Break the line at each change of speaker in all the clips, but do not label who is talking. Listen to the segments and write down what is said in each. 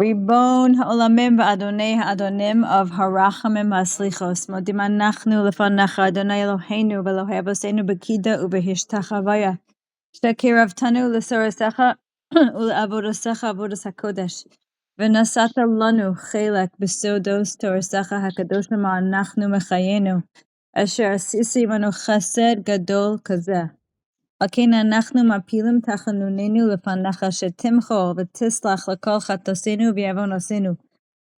ריבון העולמים ואדוני האדונים of הרחמים והסליחos, מודים אנחנו לפניך, אדוני אלוהינו ואלוהי אבותינו בקידה ובהשתחוויה, שקרבתנו לסורסך ולעבודתך עבודת הקודש, ונשאת לנו חלק בסודות תורתך הקדוש למען אנחנו מחיינו, אשר עשית עמנו חסד גדול כזה. על כן אנחנו מפילים תחנוננו לפניך, שתמחל ותסלח לכל חטאותינו ועוונותינו,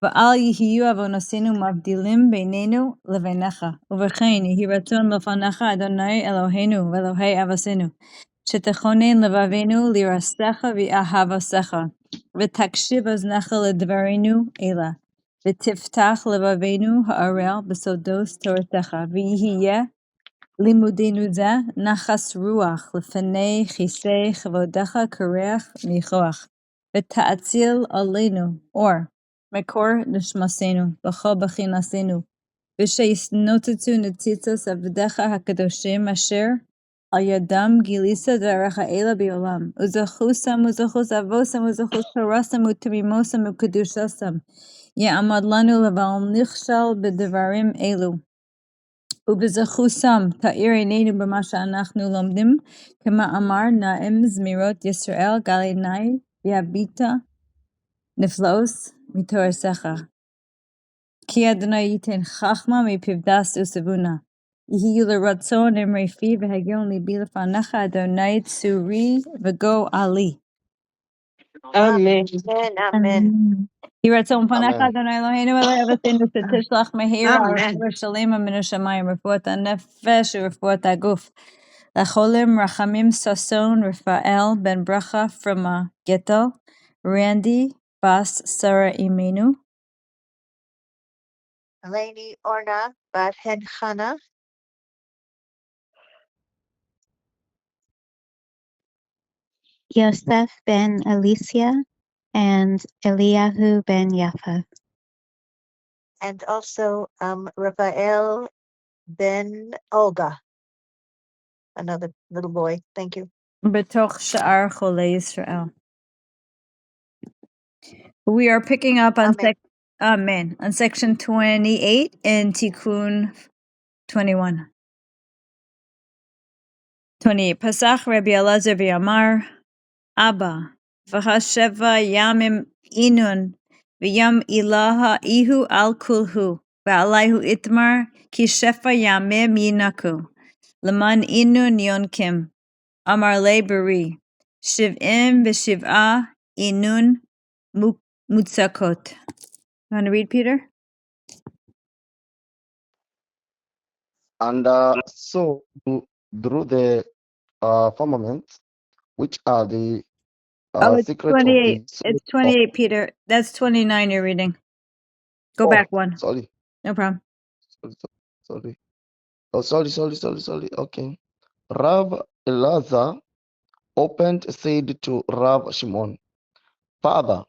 ואל יהיו עוונותינו מבדילים בינינו לבינך. ובכן יהי רצון לפניך, אדוני אלוהינו ואלוהי אבותינו, שתכונן לבבינו ליראתך ואהבתך, ותקשיב אוזנך לדברינו אלה, ותפתח לבבינו הערל בסודות תורתך, ויהיה לימודנו זה נחס רוח לפני כיסא כבודך כריח ניחוח, ותאציל עלינו אור מקור נשמתנו בכל בחינתנו, ושיסנוטטו נציצות עבדיך הקדושים אשר על ידם גילית דרך האלה בעולם, וזכוסם וזכוס אבוסם וזכוס תורסם ותמימוסם וקדושסם, יעמד לנו לבל נכשל בדברים אלו. ובזכוסם תאיר עינינו במה שאנחנו לומדים, כמאמר נעים זמירות ישראל גליני ויביטה נפלאוס מתורתך. כי אדוני ייתן חכמה מפבדס וסבונה. יהיו לרצון אמרי פי והגיון ליבי לפניך, אדוני צורי וגואלי.
אמן.
אמן.
יהי רצון לפניך,
אמן.
אדוני אלוהינו ואלוהי אבותינו, שתשלח מהרה
אמן.
ושלימה מן השמיים, רפואת הנפש ורפואת הגוף. לחולים רחמים ששון רפאל בן ברכה פרמה גטל, רנדי בס שרה אימנו,
Eleni Orna bat Henchana,
Yosef ben Alicia, and Eliyahu ben Yafa.
and also Raphael ben Olga, another little boy. Thank you.
בתוך שאר חולי ישראל. We are picking up on
Amen.
on section 28 in tikkun 21. 28. Pasach Rabbi Elazar v'Amar Abba v'hasheva yamim inun v'yam ilaha ihu al kulhu v'alayhu itmar ki shefa yamim yinaku leman inun yonkim Amar le beri shiv'im v'shiv'a inun mutzakot. You want to read, Peter?
And so drew the firmament, which are the
It's
secret of
28.
the
It's 28, Peter. That's 29 you're reading. Go back one.
Sorry.
No problem.
Sorry. Oh, sorry. Okay. Rav Elazar opened, said to Rav Shimon, Father,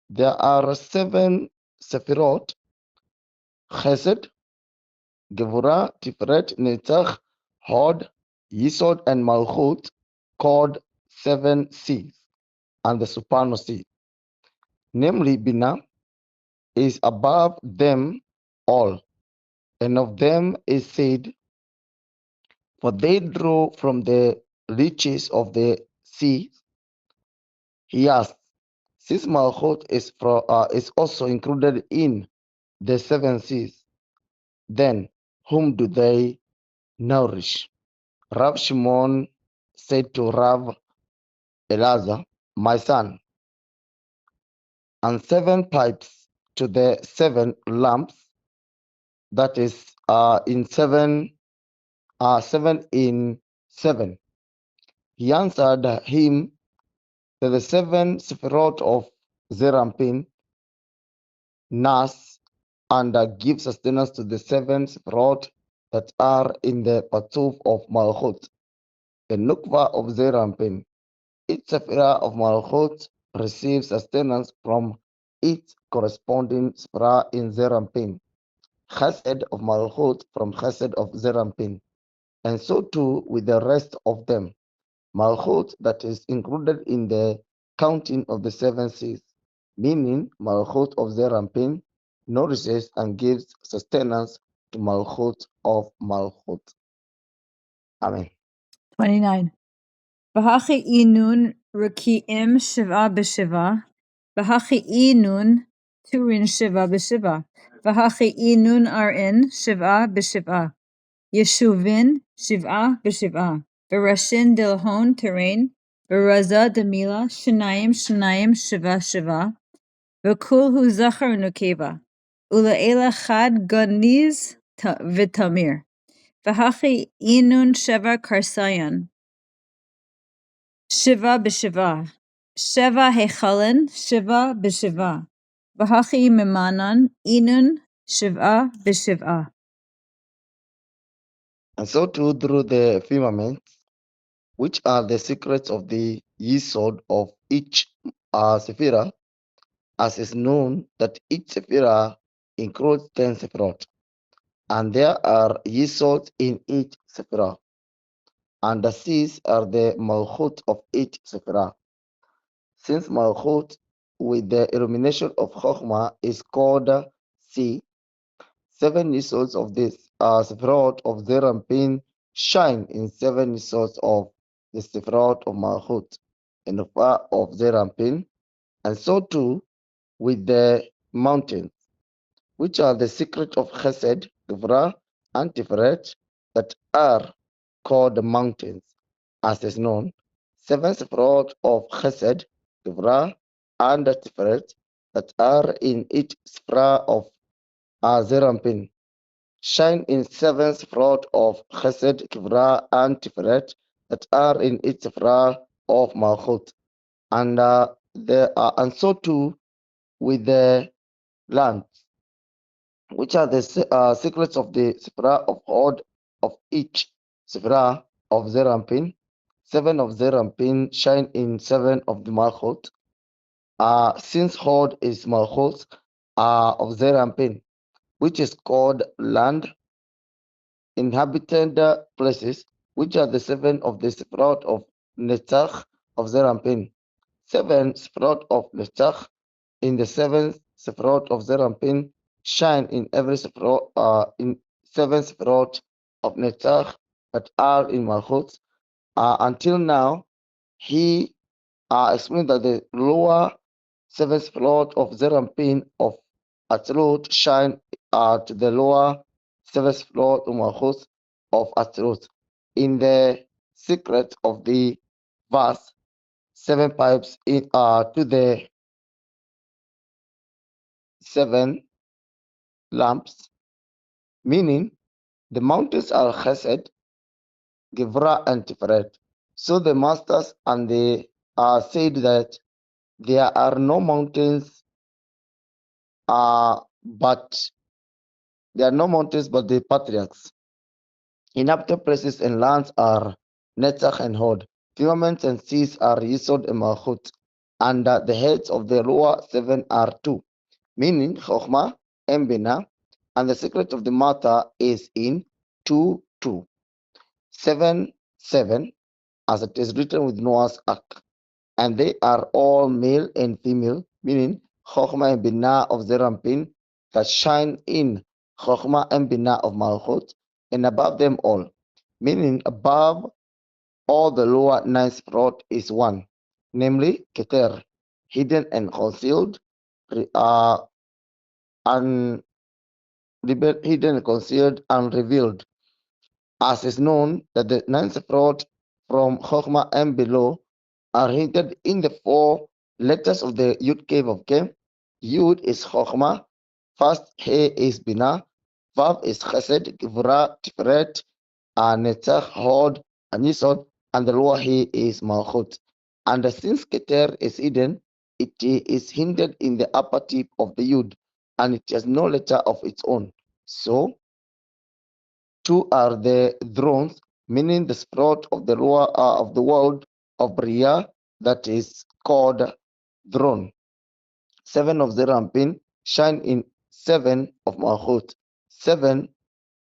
there are 7 Sephirot, Chesed, Gevurah, Tiferet, Netzach, Hod, Yisod, and Malchut, called 7 seas, and the Supernal sea. Namely, Binah is above them all, and of them is said, for they draw from the riches of the sea. He asked, since Malchut is also included in the 7 seas, then whom do they nourish? Rav Shimon said to Rav Elazar, my son, and 7 pipes to the 7 lamps, that is in 7 in 7. He answered him that the 7 Sephirot of Zerampin, Nas, and give sustenance to the 7 Sephirot that are in the Patuf of Malchut, the Nukva of Zerampin. Each Sephirah of Malchut receives sustenance from its corresponding Sephirah in Zerampin, Chesed of Malchut from Chesed of Zerampin, and so too with the rest of them. Malchut that is included in the counting of the 7 seas meaning Malchut of Zerampin nourishes and gives sustenance to Malchut of Malchut. Amen.
29. V'hachi inun ruki'im shiva b'shiva, v'hachi inun turin shiva b'shiva, v'hachi inun arin shiva b'shiva, yeshuvin shiva b'shiva, v'rashin dilhon terein, v'raza demila shenayim shiva shiva, v'kul hu zachar nukeva, ula'ela chad ganiz v'tamir, v'hachi inun sheva karsayan, Shiva b'Shiva. Sheva hechalin, Shiva b'Shiva. V'hachi mimanan, inun, Shiva b'Shiva.
And so too through the firmaments, which are the secrets of the yesod of each sephira, as is known that each sephira includes 10 sephirot, and there are yesods in each sephira, and the seas are the malchut of each sephira. Since malchut with the illumination of Chokhmah is called sea, 7 yesods of this sephirot of Zerampin shine in 7 yesods of the sephirot of malchut and of Zerampin, and so too with the mountains, which are the secret of Chesed, Gevurah, and Tiferet, that are called the mountains, as is known. 7 sephirot of Chesed, Gevurah, and Tiferet that are in each sephira of Zerampin shine in 7 sephirot of Chesed, Gevurah, and Tiferet that are in each sephira of Malchut, and and so too with the lands, which are the secrets of the sephira of Hod of each sephira of Zerampin. 7 of Zerampin shine in 7 of the Malchut. Since Hod is Malchut of Zerampin, which is called land, inhabited places, which are the 7 of the sephirot of Netzach of Zerampin. 7 sephirot of Netzach in the 7th sephirot of Zerampin shine in every sephirot, in 7 sephirot of Netzach that are in Malchut. Until now, he explained that the lower 7 sephirot of Zerampin of Atzilut shine to the lower 7 sephirot of Malchut of Atzilut. In the secret of the verse, 7 pipes in, to the 7 lamps, meaning the mountains are Chesed, Gevurah, and Tiferet. So the masters and they said that there are no mountains, but the patriarchs. Inhabited places and lands are Netzach and Hod. Firmaments and seas are Yesod and Malchut, and the heads of the lower 7 are 2, meaning Chokhmah and Binah, and the secret of the matter is in 2, 2. 7, 7, as it is written with Noah's Ark, and they are all male and female, meaning Chokhmah and Binah of Zerampin, that shine in Chokhmah and Binah of Malchut, and above them all, meaning above all the lower 9 sephirot is one, namely Keter, hidden and concealed, and hidden, concealed, and revealed, as is known that the 9 sephirot from Chokhmah and below are hinted in the 4 letters of the Yud cave of Kem. Yud is Chokhmah, first He is Binah, Vav is Chesed, Gevurah, Tiferet, Netzach, Hod, and Yisod, and the lower He is Malchut. And since Keter is hidden, it is hinted in the upper tip of the Yud, and it has no letter of its own. So 2 are the thrones, meaning the sprout of the lower of the world of Bria, that is called throne. 7 of Zerampin shine in 7 of Malchut. 7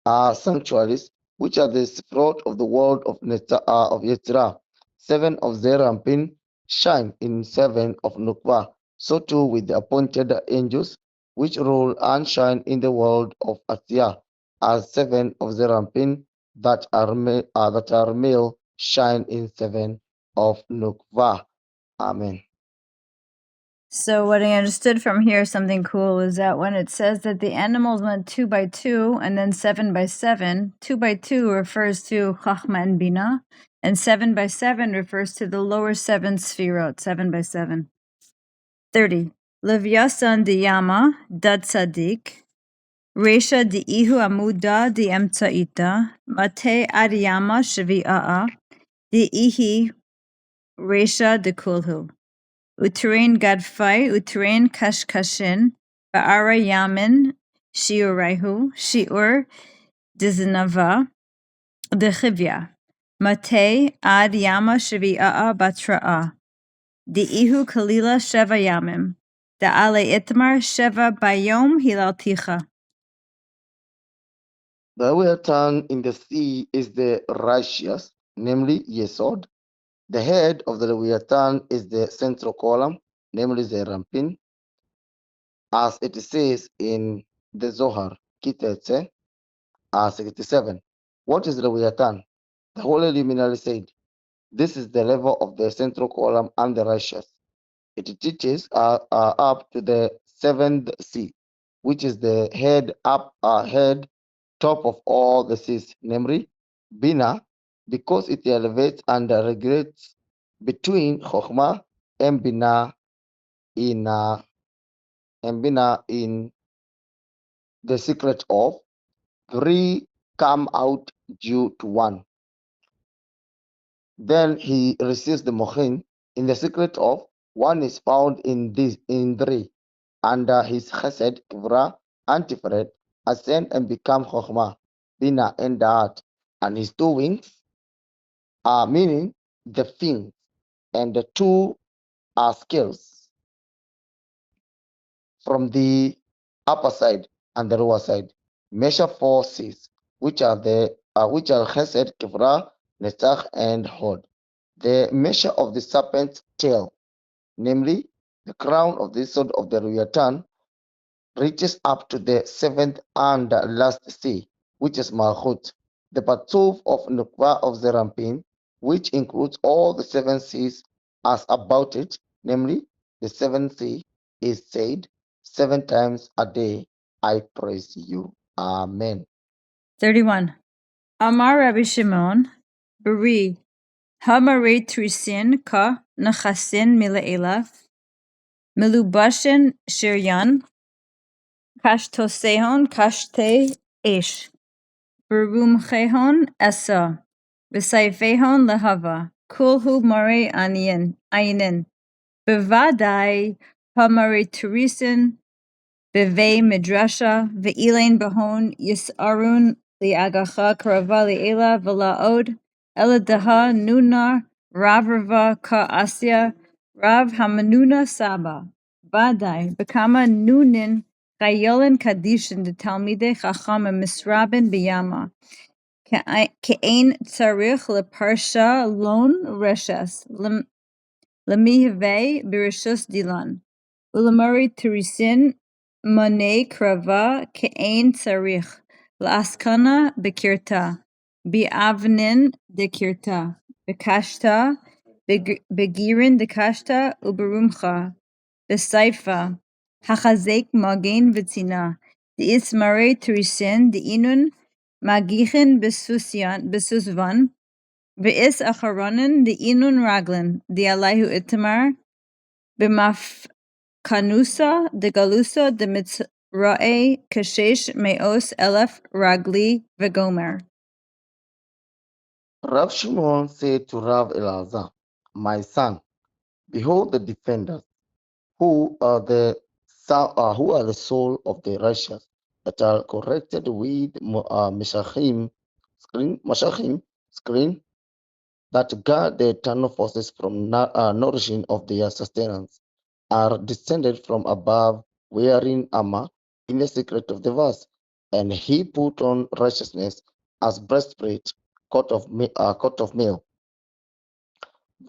are sanctuaries, which are the sprout of the world of Yetzirah. 7 of Zerampin shine in 7 of Nukva. So too with the appointed angels, which rule and shine in the world of Asiya, as 7 of Zerampin that are male shine in 7 of Nukva. Amen.
So what I understood from here, something cool, is that when it says that the animals went 2 by 2 and then 7 by 7, 2 by 2 refers to Chachma and Bina, and 7 by 7 refers to the lower 7 sfirot, 7 by 7. 30. Levyasan di Yama, Dad Tzadik, Resha di Ihu Amuda di Emtsaita, Mate ad Yama Shvi'a'a, di Ihi Resha de Kulhu. Utrain Gadfai, Utrain Kashkashin, Ba'ara Yamin, Shiuraihu, Shiur, Diznava, Dechivya, Mate Ad Yama Shavi'a Batra'a, Di'ihu Kalila Sheva Yamim, Da'ale Itmar Sheva Bayom Hilalticha.
The Leviathan in the sea is the righteous, namely Yesod. The head of the Leviathan is the central column, namely the Rampin, as it says in the Zohar, Kitetse, 67. What is Leviathan? The Holy Luminary said, this is the level of the central column and the righteous. It teaches up to the seventh sea, which is the head top of all the seas, namely Bina, because it elevates and regulates between Chokhmah and Bina in the secret of 3 come out due to 1. Then he receives the Mochin in the secret of 1 is found in 3. Under his Chesed, Kivra, and Tiferet, ascend and become Chokhmah, Bina, and Da'at, and his 2 wings are meaning the fins, and the 2 are scales from the upper side and the lower side. Measure 4 seas, which are Chesed, Kivra, Netzach, and Hod. The measure of the serpent's tail, namely the crown of the sword of the Leviathan, reaches up to the 7th and last sea, which is Malchut. The Patuf of Nukva of Zerampin, which includes all the 7 seas as about it, namely the 7th sea, is said 7 times a day, I praise you. Amen.
31. Amar Rabbi Shimon, Beri, Hamare Trisin Ka Nachasin Milaela, Milubashin Shiryan, Kashtosehon Kashte Esh, Berumchehon Esa, Visaifehon Lahava, Kulhu Mare Ainin, Bevadai Hamare Trisin, Beve Midrasha, Ve'ilain Bahon Yisarun Liagacha Karava Liela Valaod, Eladaha Nuna, Rav Rava Ka Asya, Rav Hamanuna Saba, Badai, Bekama Nunin, Chayolin Kadishin de Talmide Chacham Misrabin Biyama, Ke'ain Tsarich Leparsha Lon Reshes, Lemihve Birishus Dilan. Ulamari Turisin Mane Krava Ke'ain Tsarich La'askana Bekirta Bi'avnin Dekirta Bekashta Begirin Dekashta Uberumcha Besaifa Hachazek Magen Vitzina Ismare Turisin Inun Magichin Besusvan Ve'is Acharonin Inun Raglan Alayhu Itamar B'maf Kanusa de Galusa de Mitzrae Kashesh Meos Elef Ragli Vegomer.
Rav Shimon said to Rav Elazar, my son, behold the defenders, who are the soul of the righteous, that are corrected with Meshachim screen, that guard the eternal forces from nourishing of their sustenance, are descended from above, wearing armor in the secret of the verse. And he put on righteousness as breastplate, coat of mail.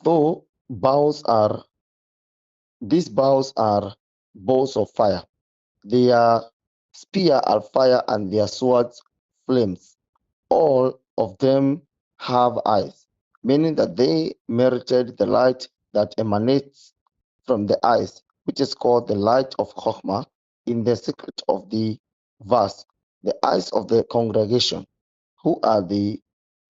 Though bows are These bows are bows of fire. Their spear are fire and their swords flames. All of them have eyes, meaning that they merited the light that emanates from the eyes, which is called the light of Chokhmah in the secret of the verse, the eyes of the congregation, who are the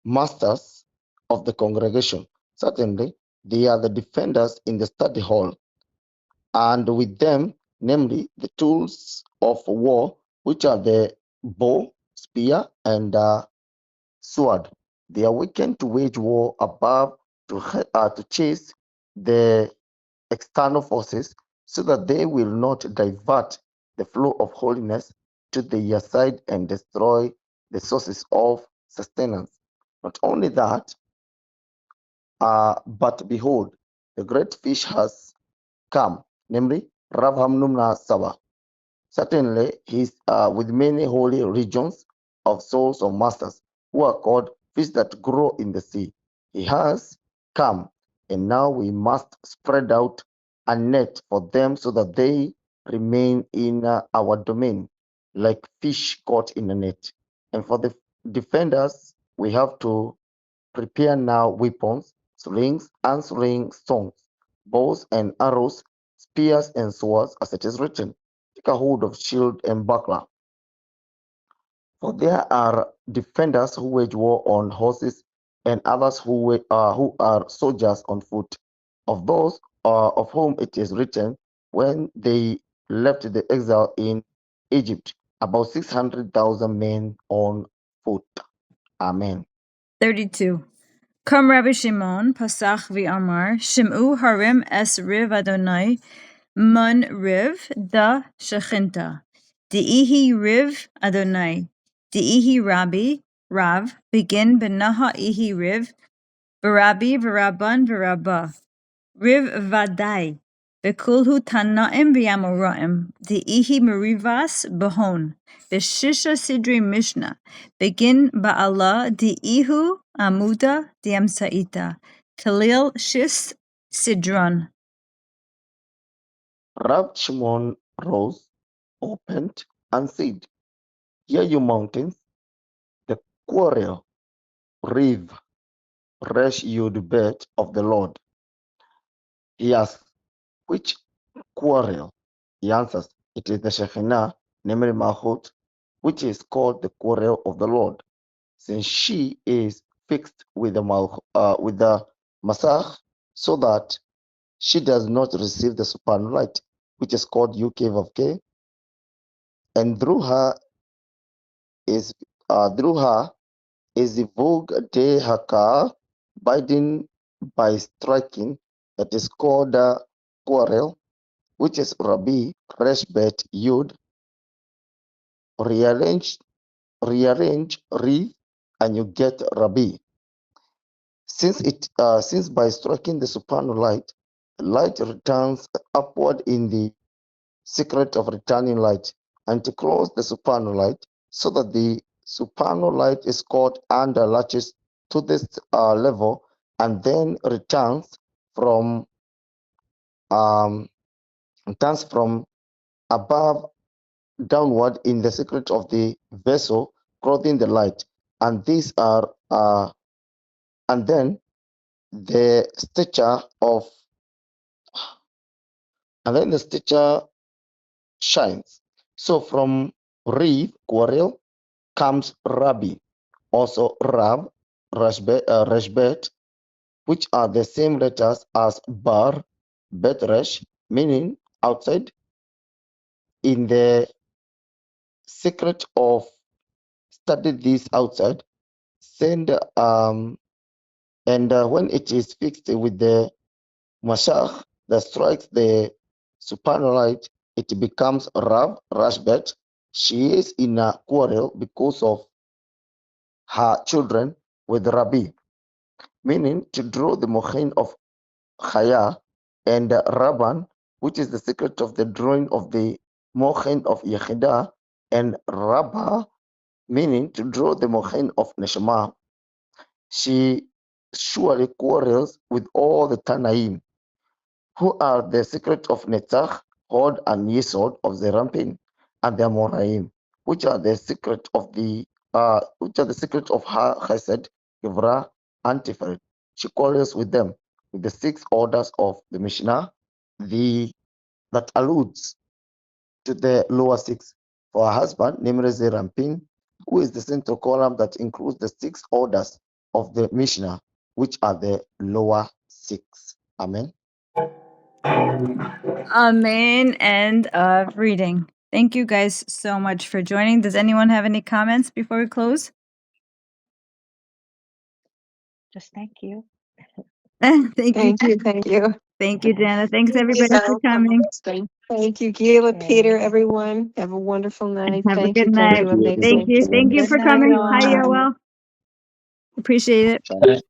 masters of the congregation. Certainly, they are the defenders in the study hall, and with them, namely the tools of war, which are the bow, spear, and sword. They are weakened to wage war above to chase the external forces so that they will not divert the flow of holiness to their side and destroy the sources of sustenance. Not only that, but behold, the great fish has come, namely Rav Hamnumna Saba. Certainly, he's with many holy regions of souls of masters who are called fish that grow in the sea. He has come, and now we must spread out a net for them so that they remain in our domain, like fish caught in a net. And for the defenders, we have to prepare now weapons, slings and sling stones, bows and arrows, spears and swords, as it is written. Take a hold of shield and buckler. For there are defenders who wage war on horses, and others who are soldiers on foot. Of those of whom it is written, when they left the exile in Egypt, about 600,000 men on foot. Amen.
32. Come Rabbi Shimon, Pasach v'Amar, Shim'u harim es riv Adonai, mun riv da shechinta. Di'ihi riv Adonai, di'ihi Rabbi, Rav, begin benaha ihi riv, v'Rabbi v'Rabban v'Rabbah. Riv vadai, v'kulhu tanaim v'yamoraim, di'ihi merivas behon, v'shisha sidri mishnah, begin ba'ala di'ihu amuda diamsaita, kalil shis sidron.
Rav Shimon rose, opened, and said, Hear you mountains, the quarrel, Riv, Resh Yud Bet of the Lord. He asks, which quarrel? He answers, it is the Shekhinah, namely Malchut, which is called the quarrel of the Lord, since she is fixed with the Masach, so that she does not receive the supernal light, which is called Yukev of K, and through her is the vogue de haka, binding by striking, that is called quarrel, which is Rabbi Reshbet Yud. Rearrange Re, and you get Rabbi. Since by striking the supernal light, the light returns upward in the secret of returning light, and to close the supernal light, so that the supernal light is caught under latches to this level, and then from returns from above downward in the secret of the vessel clothing the light, and these are and then the stature of and then the stature shines. So from Reeve quarrel comes Rabbi, also Rav, Reshbet, which are the same letters as Bar, Betresh, meaning outside. In the secret of study this outside, send and when it is fixed with the Mashach that strikes the supernal light, it becomes Rav, Rashbet. She is in a quarrel because of her children with Rabbi, meaning to draw the mochain of Chaya, and Rabban, which is the secret of the drawing of the mochain of Yechidah, and Rabbah, meaning to draw the mochain of Neshama. She surely quarrels with all the Tanaim, who are the secret of Netzach, Hod, and Yesod of Zerampin, and the Amoraim, which are the secret of Chesed, Gevra, and Tiferet. She quarrels with them with the 6 orders of the Mishnah, that alludes to the lower 6. For her husband, namely Zerampin, who is the central column that includes the 6 orders of the Mishnah, which are the lower 6. Amen.
Amen. End of reading. Thank you guys so much for joining. Does anyone have any comments before we close?
Just thank you.
Thank you.
Thank you. Thank you.
Thank you, Jana. Thanks
Thank
everybody
you.
for coming.
Thank you, Gila, Peter, everyone. Have a wonderful night.
Have a
Thank
good
you.
night.
Thank you.
Thank you,
Thank
Amazing.
you. Thank you
Good
for
night,
coming.
everyone.
Hi, Yoel. Appreciate it.
everyone.